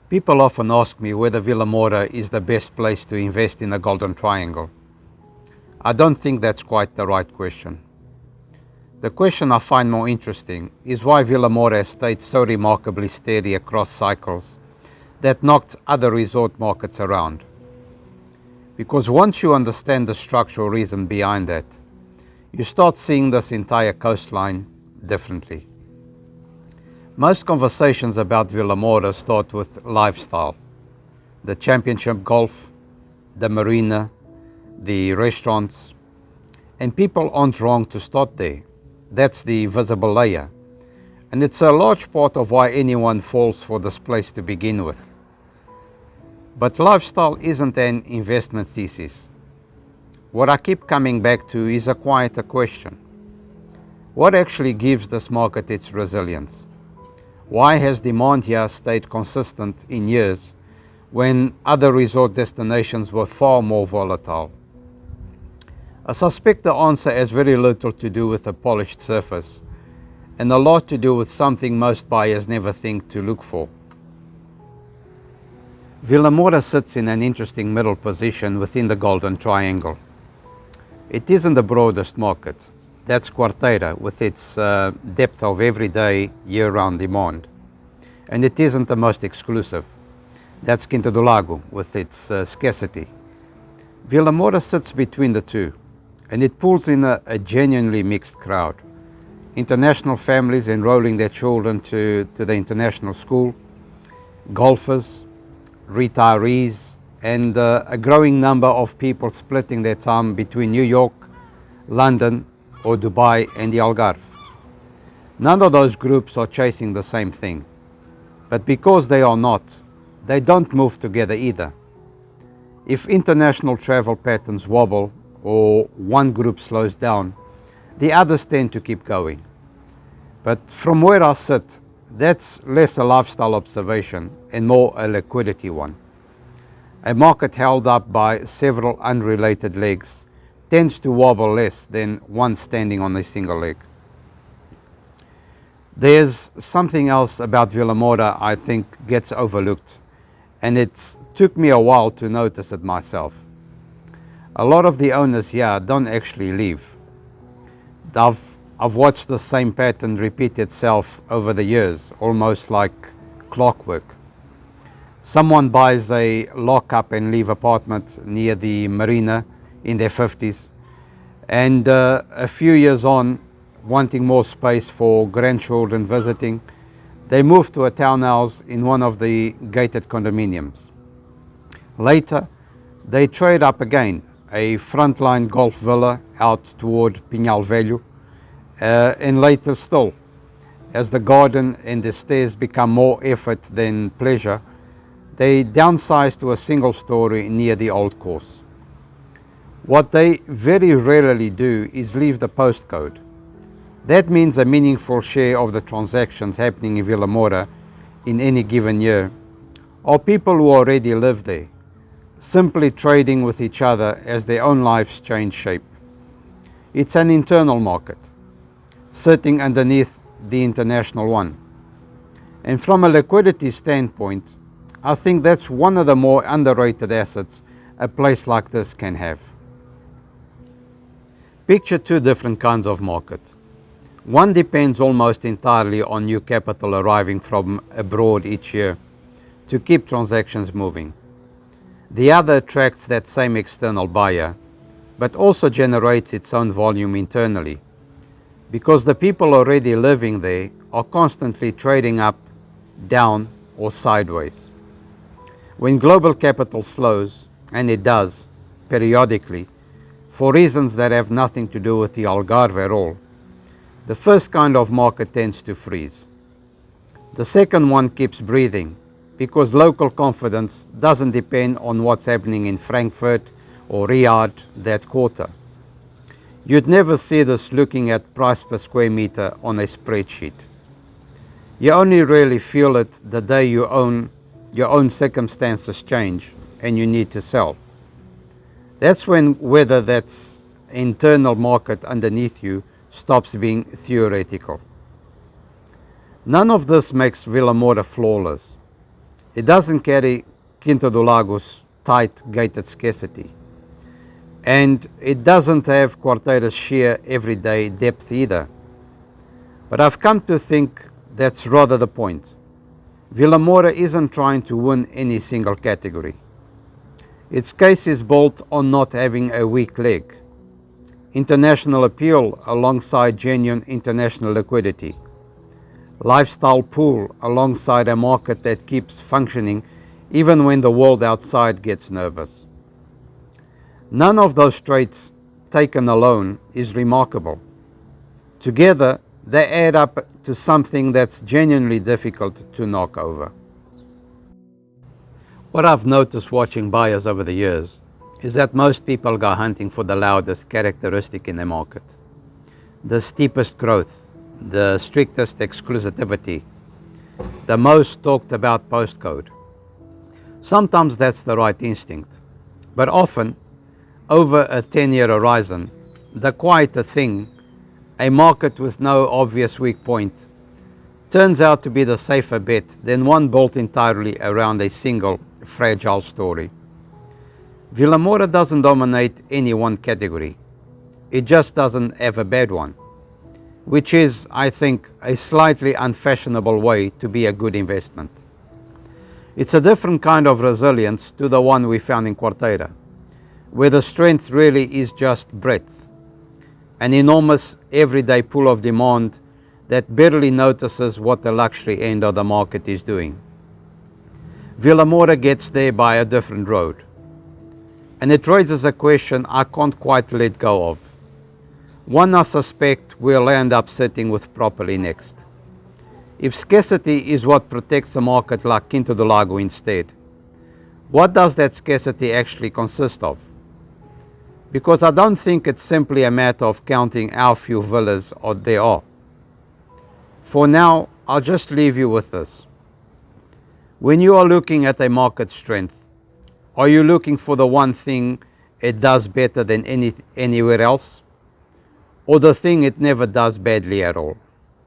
People often ask me whether Vilamoura is the best place to invest in the Golden Triangle. I don't think that's quite the right question. The question I find more interesting is why Vilamoura has stayed so remarkably steady across cycles that knocked other resort markets around. Because once you understand the structural reason behind that, you start seeing this entire coastline differently. Most conversations about Vilamoura start with lifestyle. The championship golf, the marina, the restaurants. And people aren't wrong to start there. That's the visible layer. And it's a large part of why anyone falls for this place to begin with. But lifestyle isn't an investment thesis. What I keep coming back to is a quieter question. What actually gives this market its resilience? Why has demand here stayed consistent in years when other resort destinations were far more volatile? I suspect the answer has very little to do with a polished surface and a lot to do with something most buyers never think to look for. Vilamoura sits in an interesting middle position within the Golden Triangle. It isn't the broadest market. That's Quarteira with its depth of everyday, year-round demand. And it isn't the most exclusive. That's Quinta do Lago with its scarcity. Vilamoura sits between the two, and it pulls in a genuinely mixed crowd. International families enrolling their children to the international school, golfers, retirees, and a growing number of people splitting their time between New York, London, or Dubai and the Algarve. None of those groups are chasing the same thing. But because they are not, they don't move together either. If international travel patterns wobble or one group slows down, the others tend to keep going. But from where I sit, that's less a lifestyle observation and more a liquidity one. A market held up by several unrelated legs tends to wobble less than one standing on a single leg. There's something else about Vilamoura I think gets overlooked, and it took me a while to notice it myself. A lot of the owners here don't actually leave. I've watched the same pattern repeat itself over the years, almost like clockwork. Someone buys a lock-up and leave apartment near the marina in their 50s, and a few years on, wanting more space for grandchildren visiting, they move to a townhouse in one of the gated condominiums. Later, they trade up again, a frontline golf villa out toward Pinhal Velho, and later still, as the garden and the stairs become more effort than pleasure, they downsize to a single story near the old course. What they very rarely do is leave the postcode. That means a meaningful share of the transactions happening in Vilamoura in any given year are people who already live there, simply trading with each other as their own lives change shape. It's an internal market, sitting underneath the international one. And from a liquidity standpoint, I think that's one of the more underrated assets a place like this can have. Picture two different kinds of market. One depends almost entirely on new capital arriving from abroad each year to keep transactions moving. The other attracts that same external buyer, but also generates its own volume internally, because the people already living there are constantly trading up, down, or sideways. When global capital slows, and it does, periodically, for reasons that have nothing to do with the Algarve at all, the first kind of market tends to freeze. The second one keeps breathing, because local confidence doesn't depend on what's happening in Frankfurt or Riyadh that quarter. You'd never see this looking at price per square meter on a spreadsheet. You only really feel it the day your own circumstances change and you need to sell. That's when whether that's internal market underneath you stops being theoretical. None of this makes Vilamoura flawless. It doesn't carry Quinta do Lago's tight gated scarcity. And it doesn't have Quarteira's sheer everyday depth either. But I've come to think that's rather the point. Vilamoura isn't trying to win any single category. Its case is built on not having a weak leg. International appeal alongside genuine international liquidity. Lifestyle pull alongside a market that keeps functioning even when the world outside gets nervous. None of those traits taken alone is remarkable. Together, they add up to something that's genuinely difficult to knock over. What I've noticed watching buyers over the years is that most people go hunting for the loudest characteristic in the market. The steepest growth, the strictest exclusivity, the most talked about postcode. Sometimes that's the right instinct, but often, over a 10-year horizon, the quieter thing, a market with no obvious weak point, turns out to be the safer bet than one built entirely around a single fragile story. Vilamoura doesn't dominate any one category. It just doesn't have a bad one, which is, I think, a slightly unfashionable way to be a good investment. It's a different kind of resilience to the one we found in Quarteira, where the strength really is just breadth, an enormous everyday pool of demand that barely notices what the luxury end of the market is doing. Vilamoura gets there by a different road, and it raises a question I can't quite let go of. One I suspect we'll end up sitting with properly next. If scarcity is what protects a market like Quinta do Lago instead, what does that scarcity actually consist of? Because I don't think it's simply a matter of counting how few villas there are. For now, I'll just leave you with this. When you are looking at a market strength, are you looking for the one thing it does better than anywhere else? Or the thing it never does badly at all?